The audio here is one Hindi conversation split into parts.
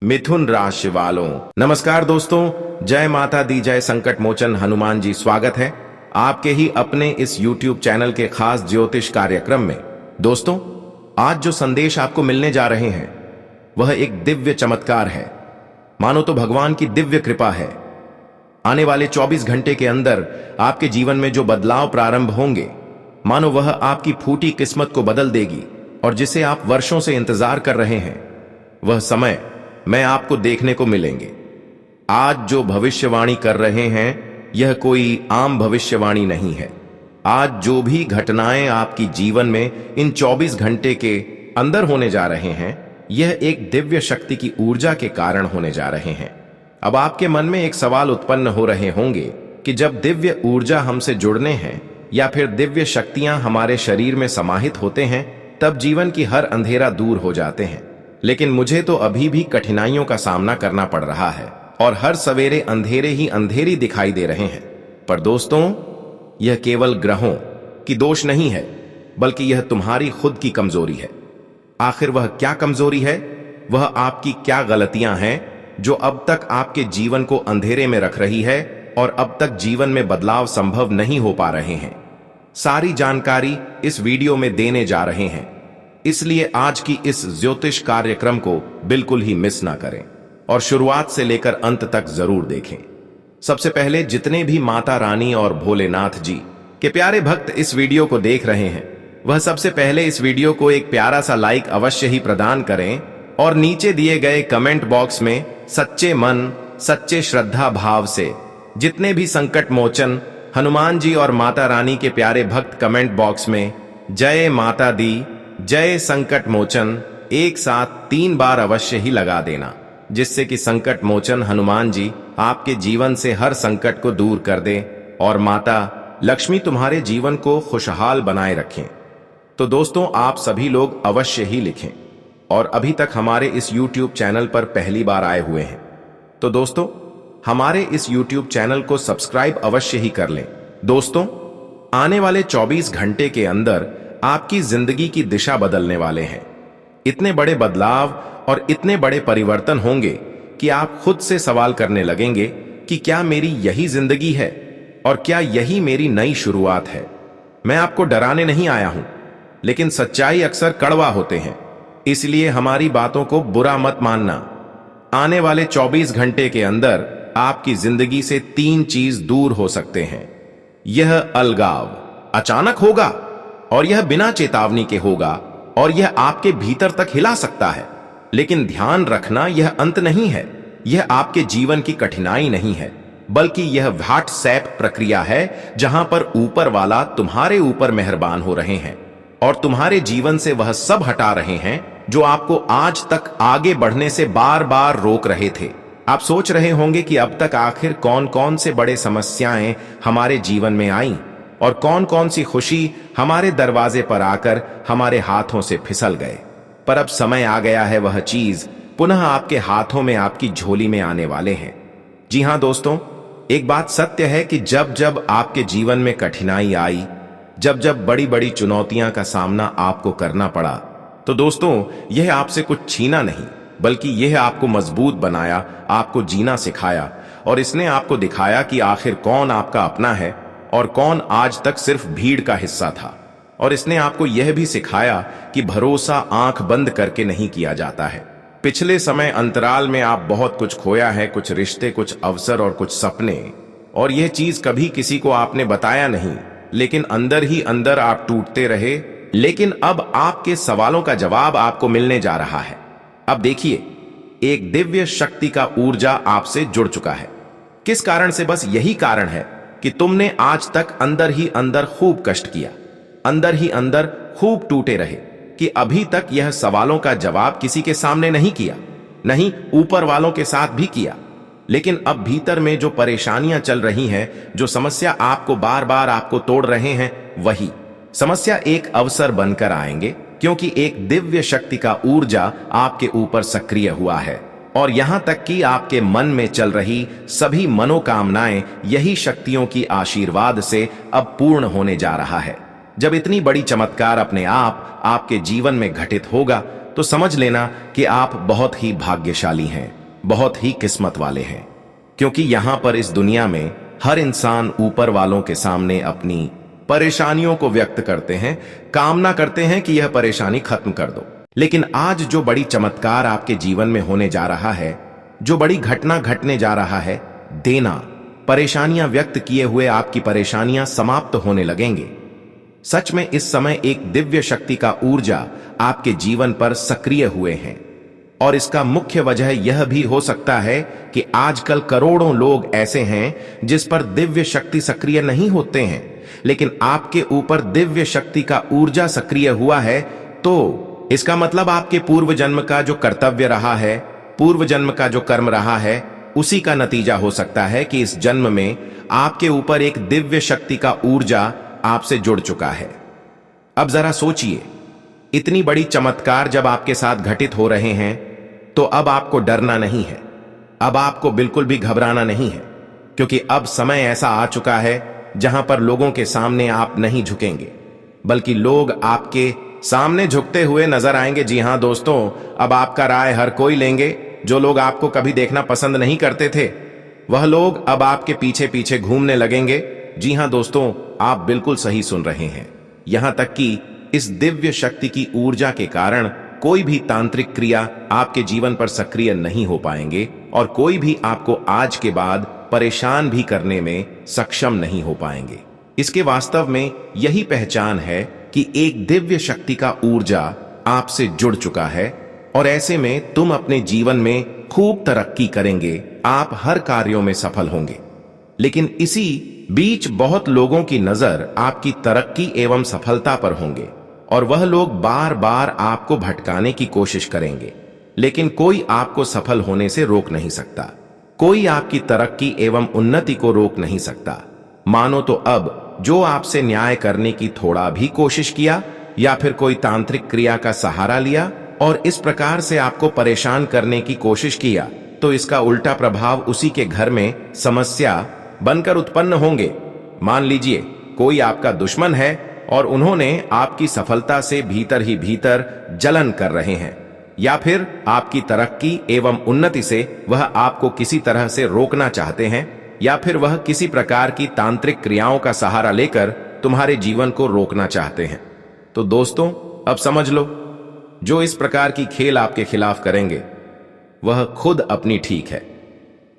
मिथुन राशि वालों नमस्कार दोस्तों, जय माता दी, जय संकट मोचन हनुमान जी। स्वागत है आपके ही अपने इस YouTube चैनल के खास ज्योतिष कार्यक्रम में। दोस्तों, आज जो संदेश आपको मिलने जा रहे हैं वह एक दिव्य चमत्कार है, मानो तो भगवान की दिव्य कृपा है। आने वाले 24 घंटे के अंदर आपके जीवन में जो बदलाव प्रारंभ होंगे, मानो वह आपकी फूटी किस्मत को बदल देगी, और जिसे आप वर्षों से इंतजार कर रहे हैं वह समय मैं आपको देखने को मिलेंगे। आज जो भविष्यवाणी कर रहे हैं यह कोई आम भविष्यवाणी नहीं है। आज जो भी घटनाएं आपकी जीवन में इन 24 घंटे के अंदर होने जा रहे हैं, यह एक दिव्य शक्ति की ऊर्जा के कारण होने जा रहे हैं। अब आपके मन में एक सवाल उत्पन्न हो रहे होंगे कि जब दिव्य ऊर्जा हमसे जुड़ने हैं या फिर दिव्य शक्तियां हमारे शरीर में समाहित होते हैं, तब जीवन की हर अंधेरा दूर हो जाते हैं। लेकिन मुझे तो अभी भी कठिनाइयों का सामना करना पड़ रहा है और हर सवेरे अंधेरे ही अंधेरी दिखाई दे रहे हैं। पर दोस्तों, यह केवल ग्रहों की दोष नहीं है, बल्कि यह तुम्हारी खुद की कमजोरी है। आखिर वह क्या कमजोरी है? वह आपकी क्या गलतियां हैं जो अब तक आपके जीवन को अंधेरे में रख रही है और अब तक जीवन में बदलाव संभव नहीं हो पा रहे हैं? सारी जानकारी इस वीडियो में देने जा रहे हैं, इसलिए आज की इस ज्योतिष कार्यक्रम को बिल्कुल ही मिस ना करें और शुरुआत से लेकर अंत तक जरूर देखें। सबसे पहले जितने भी माता रानी और भोलेनाथ जी के प्यारे भक्त इस वीडियो को देख रहे हैं, वह सबसे पहले इस वीडियो को एक प्यारा सा लाइक अवश्य ही प्रदान करें और नीचे दिए गए कमेंट बॉक्स में सच्चे मन, सच्चे श्रद्धा भाव से जितने भी संकट मोचन हनुमान जी और माता रानी के प्यारे भक्त कमेंट बॉक्स में जय माता दी, जय संकट मोचन एक साथ 3 बार अवश्य ही लगा देना, जिससे कि संकट मोचन हनुमान जी आपके जीवन से हर संकट को दूर कर दे और माता लक्ष्मी तुम्हारे जीवन को खुशहाल बनाए रखें। तो दोस्तों, आप सभी लोग अवश्य ही लिखें और अभी तक हमारे इस YouTube चैनल पर पहली बार आए हुए हैं तो दोस्तों, हमारे इस YouTube चैनल को सब्सक्राइब अवश्य ही कर लें। दोस्तों, आने वाले 24 घंटे के अंदर आपकी जिंदगी की दिशा बदलने वाले हैं। इतने बड़े बदलाव और इतने बड़े परिवर्तन होंगे कि आप खुद से सवाल करने लगेंगे कि क्या मेरी यही जिंदगी है और क्या यही मेरी नई शुरुआत है? मैं आपको डराने नहीं आया हूं, लेकिन सच्चाई अक्सर कड़वा होते हैं, इसलिए हमारी बातों को बुरा मत मानना। आने वाले 24 घंटे के अंदर आपकी जिंदगी से 3 चीज दूर हो सकते हैं। यह अलगाव अचानक होगा और यह बिना चेतावनी के होगा और यह आपके भीतर तक हिला सकता है। लेकिन ध्यान रखना, यह अंत नहीं है, यह आपके जीवन की कठिनाई नहीं है, बल्कि यह व्हाट्सएप प्रक्रिया है जहां पर ऊपर वाला तुम्हारे ऊपर मेहरबान हो रहे हैं और तुम्हारे जीवन से वह सब हटा रहे हैं जो आपको आज तक आगे बढ़ने से बार बार रोक रहे थे। आप सोच रहे होंगे कि अब तक आखिर कौन कौन से बड़े समस्याएं हमारे जीवन में आई और कौन कौन सी खुशी हमारे दरवाजे पर आकर हमारे हाथों से फिसल गए। पर अब समय आ गया है, वह चीज पुनः आपके हाथों में, आपकी झोली में आने वाले हैं। जी हां दोस्तों, एक बात सत्य है कि जब जब आपके जीवन में कठिनाई आई, जब जब बड़ी बड़ी चुनौतियां का सामना आपको करना पड़ा, तो दोस्तों, यह आपसे कुछ छीना नहीं, बल्कि यह आपको मजबूत बनाया, आपको जीना सिखाया और इसने आपको दिखाया कि आखिर कौन आपका अपना है और कौन आज तक सिर्फ भीड़ का हिस्सा था। और इसने आपको यह भी सिखाया कि भरोसा आंख बंद करके नहीं किया जाता है। पिछले समय अंतराल में आप बहुत कुछ खोया है, कुछ रिश्ते, कुछ अवसर और कुछ सपने, और यह चीज कभी किसी को आपने बताया नहीं, लेकिन अंदर ही अंदर आप टूटते रहे। लेकिन अब आपके सवालों का जवाब आपको मिलने जा रहा है। अब देखिए, एक दिव्य शक्ति का ऊर्जा आपसे जुड़ चुका है। किस कारण से? बस यही कारण है कि तुमने आज तक अंदर ही अंदर खूब कष्ट किया, अंदर ही अंदर खूब टूटे रहे कि अभी तक यह सवालों का जवाब किसी के सामने नहीं किया, नहीं ऊपर वालों के साथ भी किया। लेकिन अब भीतर में जो परेशानियां चल रही हैं, जो समस्या आपको बार बार आपको तोड़ रहे हैं, वही समस्या एक अवसर बनकर आएंगे, क्योंकि एक दिव्य शक्ति का ऊर्जा आपके ऊपर सक्रिय हुआ है और यहां तक कि आपके मन में चल रही सभी मनोकामनाएं यही शक्तियों की आशीर्वाद से अब पूर्ण होने जा रहा है। जब इतनी बड़ी चमत्कार अपने आप आपके जीवन में घटित होगा, तो समझ लेना कि आप बहुत ही भाग्यशाली हैं, बहुत ही किस्मत वाले हैं। क्योंकि यहां पर इस दुनिया में हर इंसान ऊपर वालों के सामने अपनी परेशानियों को व्यक्त करते हैं, कामना करते हैं कि यह परेशानी खत्म कर दो। लेकिन आज जो बड़ी चमत्कार आपके जीवन में होने जा रहा है, जो बड़ी घटना घटने जा रहा है, देना, परेशानियां व्यक्त किए हुए आपकी परेशानियां समाप्त होने लगेंगे। सच में इस समय एक दिव्य शक्ति का ऊर्जा आपके जीवन पर सक्रिय हुए हैं। और इसका मुख्य वजह यह भी हो सकता है कि आजकल करोड़ों लोग ऐसे हैं जिस पर दिव्य शक्ति सक्रिय नहीं होते हैं, लेकिन आपके ऊपर दिव्य शक्ति का ऊर्जा सक्रिय हुआ है। तो इसका मतलब आपके पूर्व जन्म का जो कर्तव्य रहा है, पूर्व जन्म का जो कर्म रहा है, उसी का नतीजा हो सकता है कि इस जन्म में आपके ऊपर एक दिव्य शक्ति का ऊर्जा आपसे जुड़ चुका है। अब जरा सोचिए, इतनी बड़ी चमत्कार जब आपके साथ घटित हो रहे हैं, तो अब आपको डरना नहीं है, अब आपको बिल्कुल भी घबराना नहीं है, क्योंकि अब समय ऐसा आ चुका है जहां पर लोगों के सामने आप नहीं झुकेंगे, बल्कि लोग आपके सामने झुकते हुए नजर आएंगे। जी हां दोस्तों, अब आपका राय हर कोई लेंगे। जो लोग आपको कभी देखना पसंद नहीं करते थे, वह लोग अब आपके पीछे पीछे घूमने लगेंगे। जी हां दोस्तों, आप बिल्कुल सही सुन रहे हैं। यहां तक कि इस दिव्य शक्ति की ऊर्जा के कारण कोई भी तांत्रिक क्रिया आपके जीवन पर सक्रिय नहीं हो पाएंगे और कोई भी आपको आज के बाद परेशान भी करने में सक्षम नहीं हो पाएंगे। इसके वास्तव में यही पहचान है कि एक दिव्य शक्ति का ऊर्जा आपसे जुड़ चुका है और ऐसे में तुम अपने जीवन में खूब तरक्की करेंगे, आप हर कार्यों में सफल होंगे। लेकिन इसी बीच बहुत लोगों की नजर आपकी तरक्की एवं सफलता पर होंगे और वह लोग बार बार आपको भटकाने की कोशिश करेंगे, लेकिन कोई आपको सफल होने से रोक नहीं सकता, कोई आपकी तरक्की एवं उन्नति को रोक नहीं सकता। मानो तो अब जो आपसे न्याय करने की थोड़ा भी कोशिश किया या फिर कोई तांत्रिक क्रिया का सहारा लिया और इस प्रकार से आपको परेशान करने की कोशिश किया, तो इसका उल्टा प्रभाव उसी के घर में समस्या बनकर उत्पन्न होंगे। मान लीजिए कोई आपका दुश्मन है और उन्होंने आपकी सफलता से भीतर ही भीतर जलन कर रहे हैं, या फिर आपकी तरक्की एवं उन्नति से वह आपको किसी तरह से रोकना चाहते हैं, या फिर वह किसी प्रकार की तांत्रिक क्रियाओं का सहारा लेकर तुम्हारे जीवन को रोकना चाहते हैं। तो दोस्तों, अब समझ लो, जो इस प्रकार की खेल आपके खिलाफ करेंगे वह खुद अपनी ठीक है,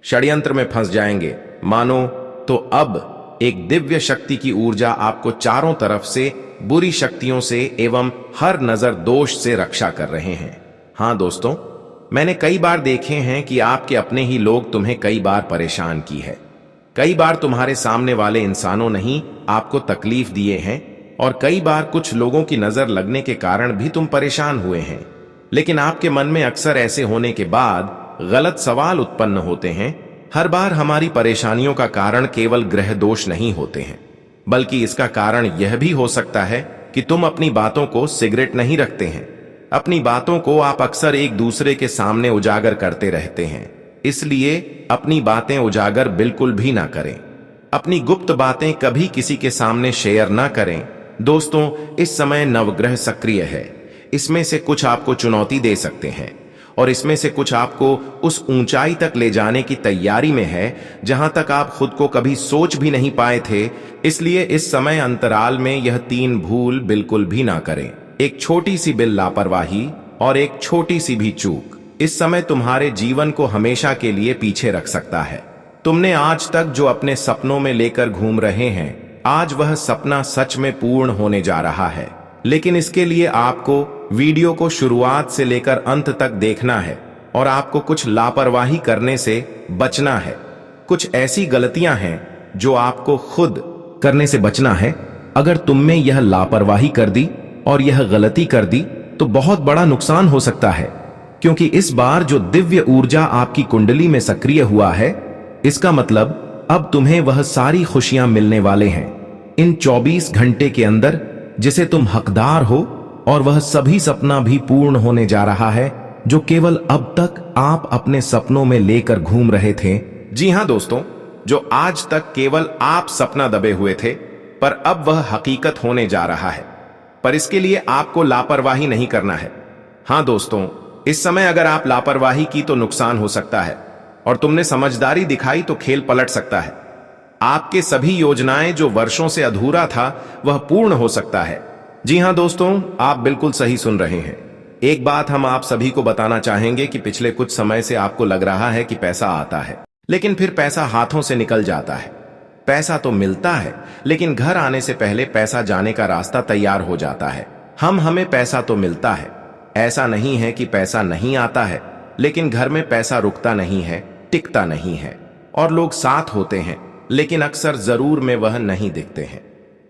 षड्यंत्र में फंस जाएंगे। मानो तो अब एक दिव्य शक्ति की ऊर्जा आपको चारों तरफ से बुरी शक्तियों से एवं हर नजर दोष से रक्षा कर रहे हैं। हां दोस्तों, मैंने कई बार देखे हैं कि आपके अपने ही लोग तुम्हें कई बार परेशान की है, कई बार तुम्हारे सामने वाले इंसानों ने ही आपको तकलीफ दिए हैं और कई बार कुछ लोगों की नजर लगने के कारण भी तुम परेशान हुए हैं। लेकिन आपके मन में अक्सर ऐसे होने के बाद गलत सवाल उत्पन्न होते हैं। हर बार हमारी परेशानियों का कारण केवल ग्रह दोष नहीं होते हैं, बल्कि इसका कारण यह भी हो सकता है कि तुम अपनी बातों को सिगरेट नहीं रखते हैं। अपनी बातों को आप अक्सर एक दूसरे के सामने उजागर करते रहते हैं, इसलिए अपनी बातें उजागर बिल्कुल भी ना करें। अपनी गुप्त बातें कभी किसी के सामने शेयर ना करें। दोस्तों, इस समय नवग्रह सक्रिय है, इसमें से कुछ आपको चुनौती दे सकते हैं और इसमें से कुछ आपको उस ऊंचाई तक ले जाने की तैयारी में है जहां तक आप खुद को कभी सोच भी नहीं पाए थे। इसलिए इस समय अंतराल में यह 3 भूल बिल्कुल भी ना करें। एक छोटी सी भी लापरवाही और एक छोटी सी भी चूक इस समय तुम्हारे जीवन को हमेशा के लिए पीछे रख सकता है। तुमने आज तक जो अपने सपनों में लेकर घूम रहे हैं, आज वह सपना सच में पूर्ण होने जा रहा है। लेकिन इसके लिए आपको वीडियो को शुरुआत से लेकर अंत तक देखना है और आपको कुछ लापरवाही करने से बचना है। कुछ ऐसी गलतियां हैं जो आपको खुद करने से बचना है। अगर तुमने यह लापरवाही कर दी और यह गलती कर दी तो बहुत बड़ा नुकसान हो सकता है, क्योंकि इस बार जो दिव्य ऊर्जा आपकी कुंडली में सक्रिय हुआ है, इसका मतलब अब तुम्हें वह सारी खुशियां मिलने वाले हैं इन 24 घंटे के अंदर जिसे तुम हकदार हो, और वह सभी सपना भी पूर्ण होने जा रहा है जो केवल अब तक आप अपने सपनों में लेकर घूम रहे थे। जी हां दोस्तों, जो आज तक केवल आप सपना दबे हुए थे, पर अब वह हकीकत होने जा रहा है। पर इसके लिए आपको लापरवाही नहीं करना है। हाँ दोस्तों, इस समय अगर आप लापरवाही की तो नुकसान हो सकता है, और तुमने समझदारी दिखाई तो खेल पलट सकता है। आपके सभी योजनाएं जो वर्षों से अधूरा था वह पूर्ण हो सकता है। जी हाँ दोस्तों, आप बिल्कुल सही सुन रहे हैं। एक बात हम आप सभी को बताना चाहेंगे कि पिछले कुछ समय से आपको लग रहा है कि पैसा आता है, लेकिन फिर पैसा हाथों से निकल जाता है। पैसा तो मिलता है, लेकिन घर आने से पहले पैसा जाने का रास्ता तैयार हो जाता है। हमें पैसा तो मिलता है, ऐसा नहीं है कि पैसा नहीं आता है, लेकिन घर में पैसा रुकता नहीं है, टिकता नहीं है। और लोग साथ होते हैं, लेकिन अक्सर जरूर में वह नहीं दिखते हैं।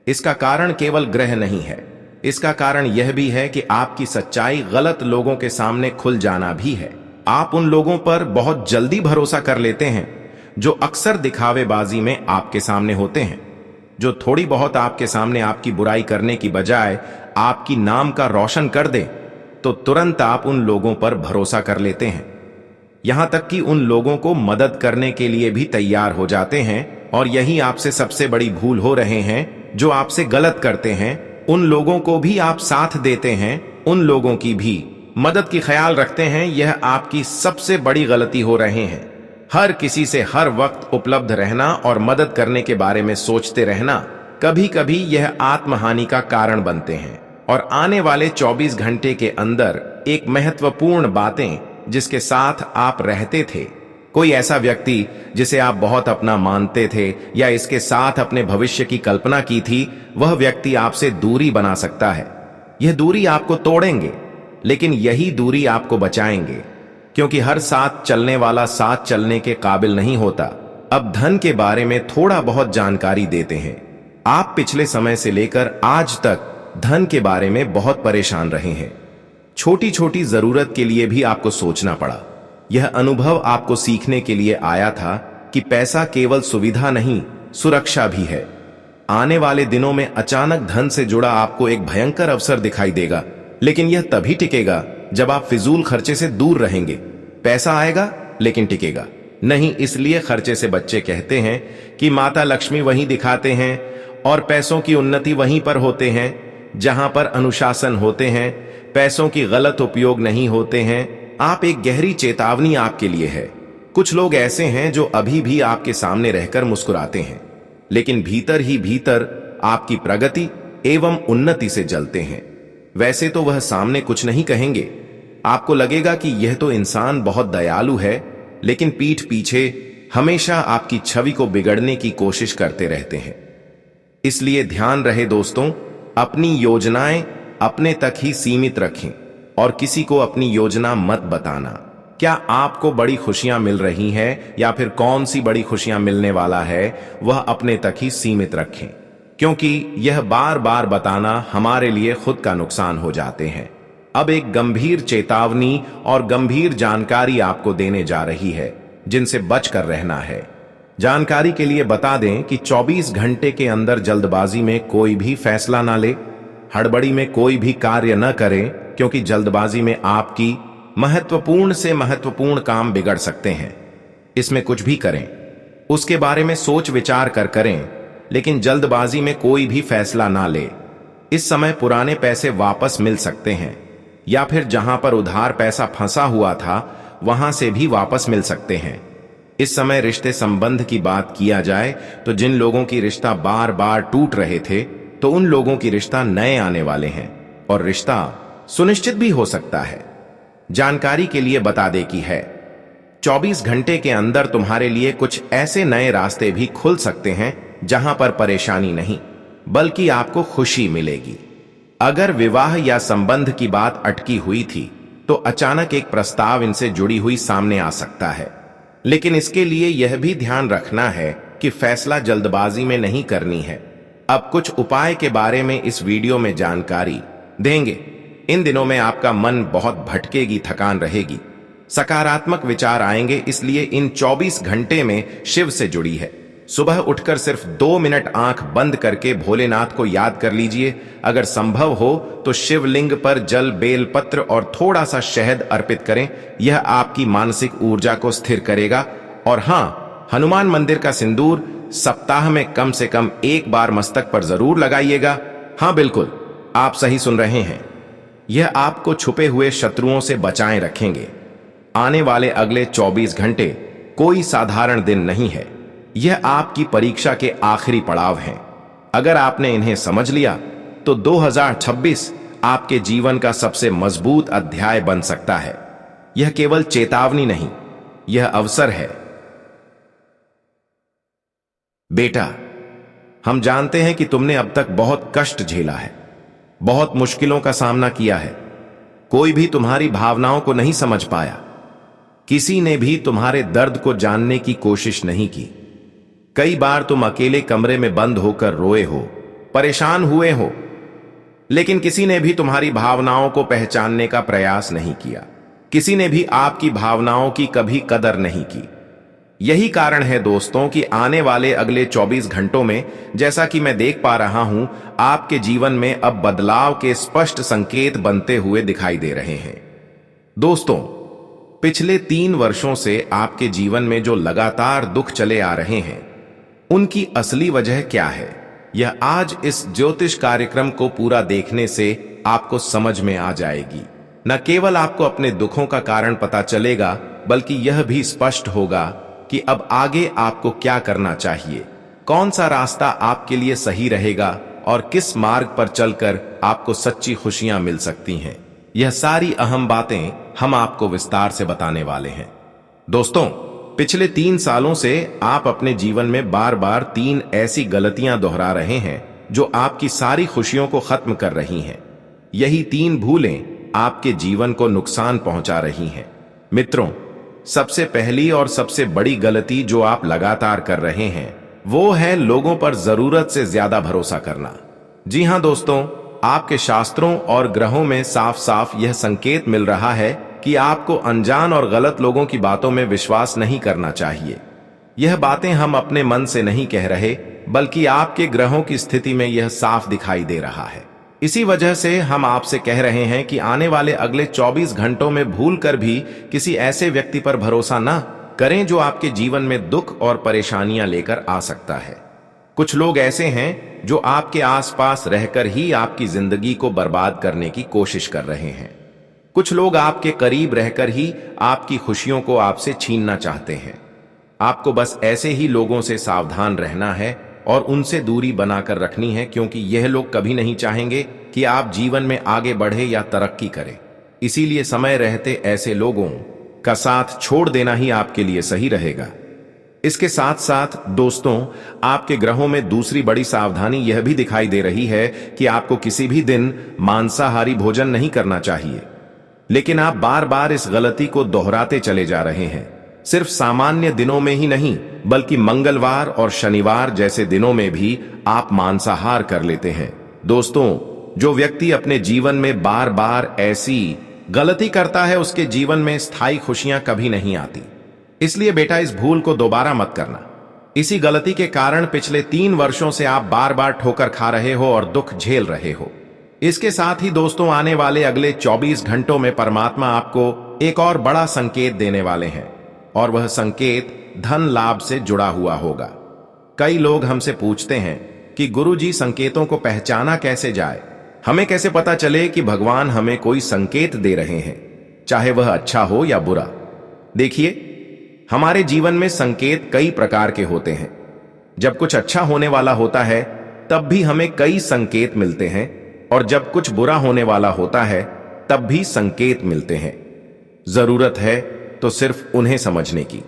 इसका कारण केवल ग्रह नहीं है, इसका कारण यह भी है कि आपकी सच्चाई गलत लोगों के सामने खुल जाना भी है। आप उन लोगों पर बहुत जल्दी भरोसा कर लेते हैं जो अक्सर दिखावेबाजी में आपके सामने होते हैं, जो थोड़ी बहुत आपके सामने आपकी बुराई करने की बजाय आपकी नाम का रोशन कर दे, तो तुरंत आप उन लोगों पर भरोसा कर लेते हैं। यहां तक कि उन लोगों को मदद करने के लिए भी तैयार हो जाते हैं, और यही आपसे सबसे बड़ी भूल हो रहे हैं। जो आपसे गलत करते हैं उन लोगों को भी आप साथ देते हैं, उन लोगों की भी मदद की ख्याल रखते हैं। यह आपकी सबसे बड़ी गलती हो रहे हैं। हर किसी से हर वक्त उपलब्ध रहना और मदद करने के बारे में सोचते रहना कभी कभी यह आत्महानि का कारण बनते हैं। और आने वाले 24 घंटे के अंदर एक महत्वपूर्ण बातें जिसके साथ आप रहते थे, कोई ऐसा व्यक्ति जिसे आप बहुत अपना मानते थे या इसके साथ अपने भविष्य की कल्पना की थी, वह व्यक्ति आपसे दूरी बना सकता है। यह दूरी आपको तोड़ेंगे, लेकिन यही दूरी आपको बचाएंगे, क्योंकि हर साथ चलने वाला साथ चलने के काबिल नहीं होता। अब धन के बारे में थोड़ा बहुत जानकारी देते हैं। आप पिछले समय से लेकर आज तक धन के बारे में बहुत परेशान रहे हैं। छोटी छोटी जरूरत के लिए भी आपको सोचना पड़ा। यह अनुभव आपको सीखने के लिए आया था कि पैसा केवल सुविधा नहीं, सुरक्षा भी है। आने वाले दिनों में अचानक धन से जुड़ा आपको एक भयंकर अवसर दिखाई देगा, लेकिन यह तभी टिकेगा जब आप फिजूल खर्चे से दूर रहेंगे। पैसा आएगा लेकिन टिकेगा नहीं। इसलिए खर्चे से बच्चे कहते हैं कि माता लक्ष्मी वहीं दिखाते हैं, और पैसों की उन्नति वहीं पर होते हैं जहां पर अनुशासन होते हैं, पैसों की गलत उपयोग नहीं होते हैं। आप एक गहरी चेतावनी आपके लिए है। कुछ लोग ऐसे हैं जो अभी भी आपके सामने रहकर मुस्कुराते हैं, लेकिन भीतर ही भीतर आपकी प्रगति एवं उन्नति से जलते हैं। वैसे तो वह सामने कुछ नहीं कहेंगे, आपको लगेगा कि यह तो इंसान बहुत दयालु है, लेकिन पीठ पीछे हमेशा आपकी छवि को बिगड़ने की कोशिश करते रहते हैं। इसलिए ध्यान रहे दोस्तों, अपनी योजनाएं अपने तक ही सीमित रखें और किसी को अपनी योजना मत बताना। क्या आपको बड़ी खुशियां मिल रही हैं या फिर कौन सी बड़ी खुशियां मिलने वाला है, वह अपने तक ही सीमित रखें, क्योंकि यह बार बार बताना हमारे लिए खुद का नुकसान हो जाते हैं। अब एक गंभीर चेतावनी और गंभीर जानकारी आपको देने जा रही है, जिनसे बचकर रहना है। जानकारी के लिए बता दें कि 24 घंटे के अंदर जल्दबाजी में कोई भी फैसला ना ले, हड़बड़ी में कोई भी कार्य न करें, क्योंकि जल्दबाजी में आपकी महत्वपूर्ण से महत्वपूर्ण काम बिगड़ सकते हैं। इसमें कुछ भी करें उसके बारे में सोच विचार कर करें, लेकिन जल्दबाजी में कोई भी फैसला ना ले। इस समय पुराने पैसे वापस मिल सकते हैं, या फिर जहां पर उधार पैसा फंसा हुआ था वहां से भी वापस मिल सकते हैं। इस समय रिश्ते संबंध की बात किया जाए तो जिन लोगों की रिश्ता बार बार टूट रहे थे, तो उन लोगों की रिश्ता नए आने वाले हैं, और रिश्ता सुनिश्चित भी हो सकता है। जानकारी के लिए बता दे कि है 24 घंटे के अंदर तुम्हारे लिए कुछ ऐसे नए रास्ते भी खुल सकते हैं जहां पर परेशानी नहीं, बल्कि आपको खुशी मिलेगी। अगर विवाह या संबंध की बात अटकी हुई थी, तो अचानक एक प्रस्ताव इनसे जुड़ी हुई सामने आ सकता है, लेकिन इसके लिए यह भी ध्यान रखना है कि फैसला जल्दबाजी में नहीं करनी है। अब कुछ उपाय के बारे में इस वीडियो में जानकारी देंगे। इन दिनों में आपका मन बहुत भटकेगी, थकान रहेगी, सकारात्मक विचार आएंगे, इसलिए इन 24 घंटे में शिव से जुड़ी है। सुबह उठकर सिर्फ 2 मिनट आंख बंद करके भोलेनाथ को याद कर लीजिए। अगर संभव हो तो शिवलिंग पर जल, बेल पत्र और थोड़ा सा शहद अर्पित करें। यह आपकी मानसिक ऊर्जा को स्थिर करेगा। और हाँ, हनुमान मंदिर का सिंदूर सप्ताह में कम से कम एक बार मस्तक पर जरूर लगाइएगा। हाँ बिल्कुल, आप सही सुन रहे हैं, यह आपको छुपे हुए शत्रुओं से बचाए रखेंगे। आने वाले अगले 24 घंटे कोई साधारण दिन नहीं है। यह आपकी परीक्षा के आखिरी पड़ाव हैं। अगर आपने इन्हें समझ लिया तो 2026 आपके जीवन का सबसे मजबूत अध्याय बन सकता है। यह केवल चेतावनी नहीं, यह अवसर है। बेटा, हम जानते हैं कि तुमने अब तक बहुत कष्ट झेला है, बहुत मुश्किलों का सामना किया है। कोई भी तुम्हारी भावनाओं को नहीं समझ पाया। किसी ने भी तुम्हारे दर्द को जानने की कोशिश नहीं की। कई बार तुम अकेले कमरे में बंद होकर रोए हो, परेशान हुए हो, लेकिन किसी ने भी तुम्हारी भावनाओं को पहचानने का प्रयास नहीं किया। किसी ने भी आपकी भावनाओं की कभी कदर नहीं की। यही कारण है दोस्तों कि आने वाले अगले 24 घंटों में, जैसा कि मैं देख पा रहा हूं, आपके जीवन में अब बदलाव के स्पष्ट संकेत बनते हुए दिखाई दे रहे हैं। दोस्तों, पिछले 3 वर्षों से आपके जीवन में जो लगातार दुख चले आ रहे हैं, उनकी असली वजह क्या है, यह आज इस ज्योतिष कार्यक्रम को पूरा देखने से आपको समझ में आ जाएगी। न केवल आपको अपने दुखों का कारण पता चलेगा, बल्कि यह भी स्पष्ट होगा कि अब आगे आपको क्या करना चाहिए, कौन सा रास्ता आपके लिए सही रहेगा और किस मार्ग पर चलकर आपको सच्ची खुशियां मिल सकती हैं। यह सारी अहम बातें हम आपको विस्तार से बताने वाले हैं। दोस्तों, पिछले 3 सालों से आप अपने जीवन में बार बार 3 ऐसी गलतियां दोहरा रहे हैं जो आपकी सारी खुशियों को खत्म कर रही हैं। यही 3 भूलें आपके जीवन को नुकसान पहुंचा रही हैं। मित्रों, सबसे पहली और सबसे बड़ी गलती जो आप लगातार कर रहे हैं, वो है लोगों पर जरूरत से ज्यादा भरोसा करना। जी हां दोस्तों, आपके शास्त्रों और ग्रहों में साफ साफ यह संकेत मिल रहा है कि आपको अनजान और गलत लोगों की बातों में विश्वास नहीं करना चाहिए। यह बातें हम अपने मन से नहीं कह रहे, बल्कि आपके ग्रहों की स्थिति में यह साफ दिखाई दे रहा है। इसी वजह से हम आपसे कह रहे हैं कि आने वाले अगले 24 घंटों में भूलकर भी किसी ऐसे व्यक्ति पर भरोसा न करें जो आपके जीवन में दुख और परेशानियां लेकर आ सकता है। कुछ लोग ऐसे हैं जो आपके आसपास रहकर ही आपकी जिंदगी को बर्बाद करने की कोशिश कर रहे हैं। कुछ लोग आपके करीब रहकर ही आपकी खुशियों को आपसे छीनना चाहते हैं। आपको बस ऐसे ही लोगों से सावधान रहना है और उनसे दूरी बनाकर रखनी है, क्योंकि यह लोग कभी नहीं चाहेंगे कि आप जीवन में आगे बढ़े या तरक्की करें। इसीलिए समय रहते ऐसे लोगों का साथ छोड़ देना ही आपके लिए सही रहेगा। इसके साथ साथ दोस्तों, आपके ग्रहों में दूसरी बड़ी सावधानी यह भी दिखाई दे रही है कि आपको किसी भी दिन मांसाहारी भोजन नहीं करना चाहिए। लेकिन आप बार बार इस गलती को दोहराते चले जा रहे हैं। सिर्फ सामान्य दिनों में ही नहीं, बल्कि मंगलवार और शनिवार जैसे दिनों में भी आप मांसाहार कर लेते हैं। दोस्तों, जो व्यक्ति अपने जीवन में बार बार ऐसी गलती करता है, उसके जीवन में स्थायी खुशियां कभी नहीं आती। इसलिए बेटा, इस भूल को दोबारा मत करना। इसी गलती के कारण पिछले 3 वर्षों से आप बार बार ठोकर खा रहे हो और दुख झेल रहे हो। इसके साथ ही दोस्तों, आने वाले अगले 24 घंटों में परमात्मा आपको एक और बड़ा संकेत देने वाले हैं, और वह संकेत धन लाभ से जुड़ा हुआ होगा। कई लोग हमसे पूछते हैं कि गुरुजी, संकेतों को पहचाना कैसे जाए? हमें कैसे पता चले कि भगवान हमें कोई संकेत दे रहे हैं, चाहे वह अच्छा हो या बुरा? देखिए, हमारे जीवन में संकेत कई प्रकार के होते हैं। जब कुछ अच्छा होने वाला होता है, तब भी हमें कई संकेत मिलते हैं, और जब कुछ बुरा होने वाला होता है, तब भी संकेत मिलते हैं। जरूरत है तो सिर्फ उन्हें समझने की।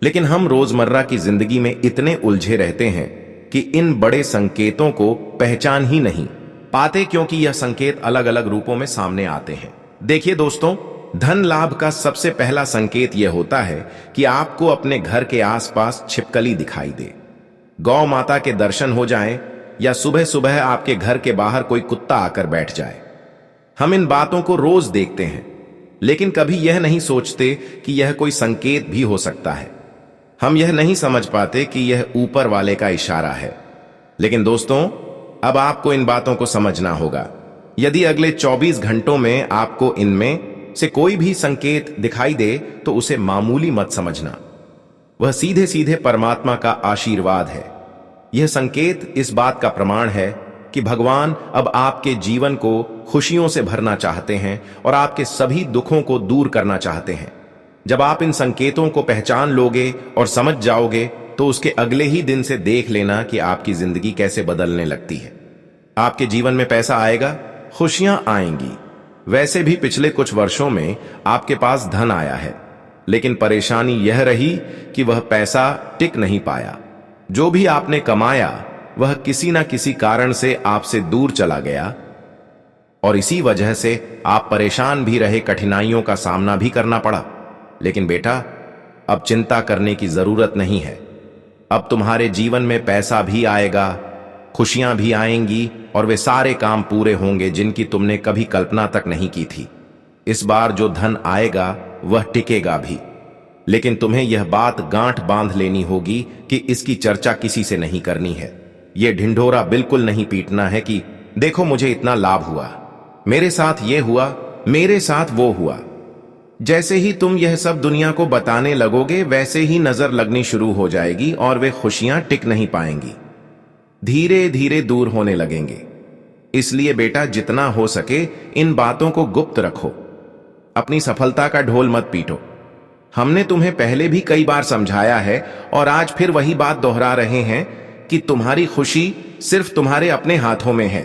लेकिन हम रोजमर्रा की जिंदगी में इतने उलझे रहते हैं कि इन बड़े संकेतों को पहचान ही नहीं पाते, क्योंकि यह संकेत अलग अलग रूपों में सामने आते हैं। देखिए दोस्तों, धन लाभ का सबसे पहला संकेत यह होता है कि आपको अपने घर के आसपास छिपकली दिखाई दे, गौ माता के दर्शन हो जाएं, या सुबह सुबह आपके घर के बाहर कोई कुत्ता आकर बैठ जाए। हम इन बातों को रोज देखते हैं, लेकिन कभी यह नहीं सोचते कि यह कोई संकेत भी हो सकता है। हम यह नहीं समझ पाते कि यह ऊपर वाले का इशारा है। लेकिन दोस्तों, अब आपको इन बातों को समझना होगा। यदि अगले 24 घंटों में आपको इनमें से कोई भी संकेत दिखाई दे, तो उसे मामूली मत समझना। वह सीधे सीधे परमात्मा का आशीर्वाद है। यह संकेत इस बात का प्रमाण है कि भगवान अब आपके जीवन को खुशियों से भरना चाहते हैं और आपके सभी दुखों को दूर करना चाहते हैं। जब आप इन संकेतों को पहचान लोगे और समझ जाओगे तो उसके अगले ही दिन से देख लेना कि आपकी जिंदगी कैसे बदलने लगती है। आपके जीवन में पैसा आएगा, खुशियां आएंगी। वैसे भी पिछले कुछ वर्षों में आपके पास धन आया है, लेकिन परेशानी यह रही कि वह पैसा टिक नहीं पाया। जो भी आपने कमाया वह किसी ना किसी कारण से आपसे दूर चला गया और इसी वजह से आप परेशान भी रहे, कठिनाइयों का सामना भी करना पड़ा। लेकिन बेटा, अब चिंता करने की जरूरत नहीं है। अब तुम्हारे जीवन में पैसा भी आएगा, खुशियां भी आएंगी और वे सारे काम पूरे होंगे जिनकी तुमने कभी कल्पना तक नहीं की थी। इस बार जो धन आएगा वह टिकेगा भी, लेकिन तुम्हें यह बात गांठ बांध लेनी होगी कि इसकी चर्चा किसी से नहीं करनी है। यह ढिंढोरा बिल्कुल नहीं पीटना है कि देखो मुझे इतना लाभ हुआ, मेरे साथ ये हुआ, मेरे साथ वो हुआ। जैसे ही तुम यह सब दुनिया को बताने लगोगे वैसे ही नजर लगनी शुरू हो जाएगी और वे खुशियां टिक नहीं पाएंगी, धीरे धीरे दूर होने लगेंगे। इसलिए बेटा, जितना हो सके इन बातों को गुप्त रखो। अपनी सफलता का ढोल मत पीटो। हमने तुम्हें पहले भी कई बार समझाया है और आज फिर वही बात दोहरा रहे हैं कि तुम्हारी खुशी सिर्फ तुम्हारे अपने हाथों में है।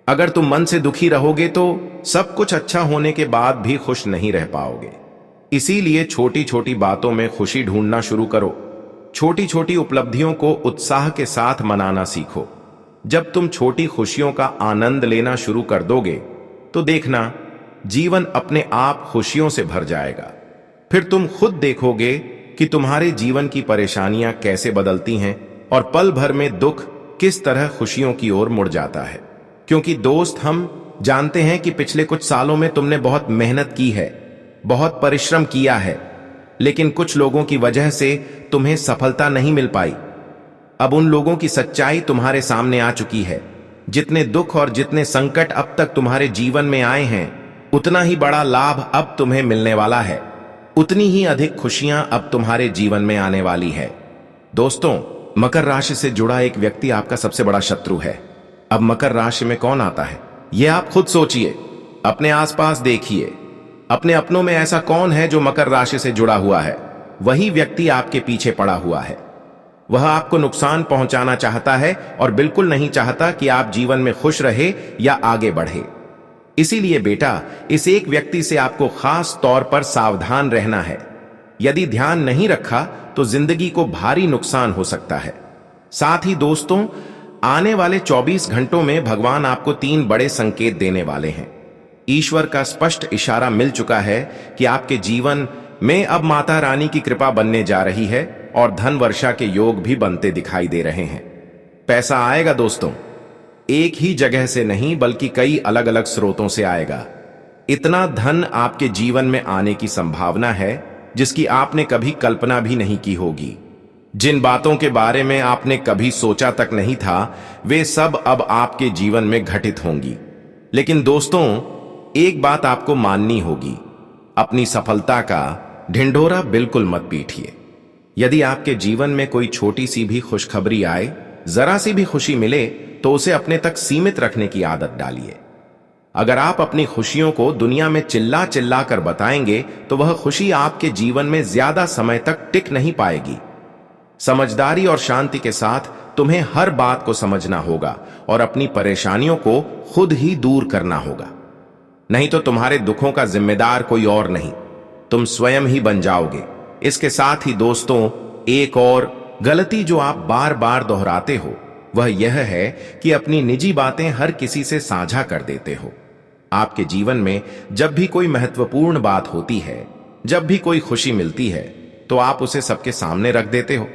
अगर तुम मन से दुखी रहोगे तो सब कुछ अच्छा होने के बाद भी खुश नहीं रह पाओगे। इसीलिए छोटी छोटी बातों में खुशी ढूंढना शुरू करो। छोटी छोटी उपलब्धियों को उत्साह के साथ मनाना सीखो। जब तुम छोटी खुशियों का आनंद लेना शुरू कर दोगे तो देखना जीवन अपने आप खुशियों से भर जाएगा। फिर तुम खुद देखोगे कि तुम्हारे जीवन की परेशानियां कैसे बदलती हैं और पल भर में दुख किस तरह खुशियों की ओर मुड़ जाता है। क्योंकि दोस्त, हम जानते हैं कि पिछले कुछ सालों में तुमने बहुत मेहनत की है, बहुत परिश्रम किया है, लेकिन कुछ लोगों की वजह से तुम्हें सफलता नहीं मिल पाई। अब उन लोगों की सच्चाई तुम्हारे सामने आ चुकी है। जितने दुख और जितने संकट अब तक तुम्हारे जीवन में आए हैं, उतना ही बड़ा लाभ अब तुम्हें मिलने वाला है। उतनी ही अधिक खुशियां अब तुम्हारे जीवन में आने वाली है। दोस्तों, मकर राशि से जुड़ा एक व्यक्ति आपका सबसे बड़ा शत्रु है। अब मकर राशि में कौन आता है, यह आप खुद सोचिए। अपने आसपास देखिए, अपने अपनों में ऐसा कौन है जो मकर राशि से जुड़ा हुआ है। वही व्यक्ति आपके पीछे पड़ा हुआ है। वह आपको नुकसान पहुंचाना चाहता है और बिल्कुल नहीं चाहता कि आप जीवन में खुश रहे या आगे बढ़े। इसीलिए बेटा, इस एक व्यक्ति से आपको खास तौर पर सावधान रहना है। यदि ध्यान नहीं रखा तो जिंदगी को भारी नुकसान हो सकता है। साथ ही दोस्तों, आने वाले 24 घंटों में भगवान आपको 3 बड़े संकेत देने वाले हैं। ईश्वर का स्पष्ट इशारा मिल चुका है कि आपके जीवन में अब माता रानी की कृपा बनने जा रही है और धन वर्षा के योग भी बनते दिखाई दे रहे हैं। पैसा आएगा दोस्तों, एक ही जगह से नहीं बल्कि कई अलग अलग स्रोतों से आएगा। इतना धन आपके जीवन में आने की संभावना है जिसकी आपने कभी कल्पना भी नहीं की होगी। जिन बातों के बारे में आपने कभी सोचा तक नहीं था, वे सब अब आपके जीवन में घटित होंगी। लेकिन दोस्तों, एक बात आपको माननी होगी, अपनी सफलता का ढिंढोरा बिल्कुल मत पीटिए। यदि आपके जीवन में कोई छोटी सी भी खुशखबरी आए, जरा सी भी खुशी मिले, तो उसे अपने तक सीमित रखने की आदत डालिए। अगर आप अपनी खुशियों को दुनिया में चिल्ला चिल्ला कर बताएंगे तो वह खुशी आपके जीवन में ज्यादा समय तक टिक नहीं पाएगी। समझदारी और शांति के साथ तुम्हें हर बात को समझना होगा और अपनी परेशानियों को खुद ही दूर करना होगा। नहीं तो तुम्हारे दुखों का जिम्मेदार कोई और नहीं, तुम स्वयं ही बन जाओगे। इसके साथ ही दोस्तों, एक और गलती जो आप बार बार दोहराते हो वह यह है कि अपनी निजी बातें हर किसी से साझा कर देते हो। आपके जीवन में जब भी कोई महत्वपूर्ण बात होती है, जब भी कोई खुशी मिलती है, तो आप उसे सबके सामने रख देते हो।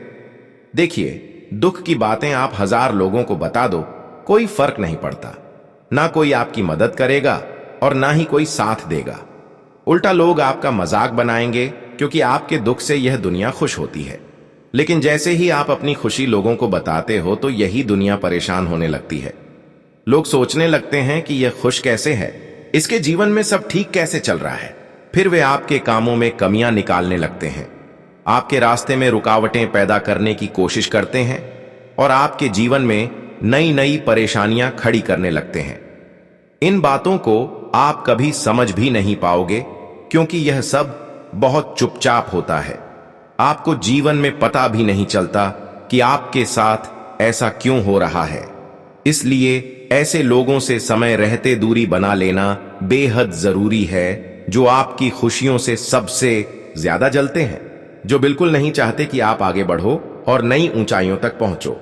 देखिए, दुख की बातें आप 1000 लोगों को बता दो, कोई फर्क नहीं पड़ता। ना कोई आपकी मदद करेगा और ना ही कोई साथ देगा। उल्टा लोग आपका मजाक बनाएंगे क्योंकि आपके दुख से यह दुनिया खुश होती है। लेकिन जैसे ही आप अपनी खुशी लोगों को बताते हो तो यही दुनिया परेशान होने लगती है। लोग सोचने लगते हैं कि यह खुश कैसे है, इसके जीवन में सब ठीक कैसे चल रहा है। फिर वे आपके कामों में कमियां निकालने लगते हैं, आपके रास्ते में रुकावटें पैदा करने की कोशिश करते हैं और आपके जीवन में नई नई परेशानियां खड़ी करने लगते हैं। इन बातों को आप कभी समझ भी नहीं पाओगे, क्योंकि यह सब बहुत चुपचाप होता है। आपको जीवन में पता भी नहीं चलता कि आपके साथ ऐसा क्यों हो रहा है। इसलिए ऐसे लोगों से समय रहते दूरी बना लेना बेहद जरूरी है, जो आपकी खुशियों से सबसे ज्यादा जलते हैं, जो बिल्कुल नहीं चाहते कि आप आगे बढ़ो और नई ऊंचाइयों तक पहुंचो।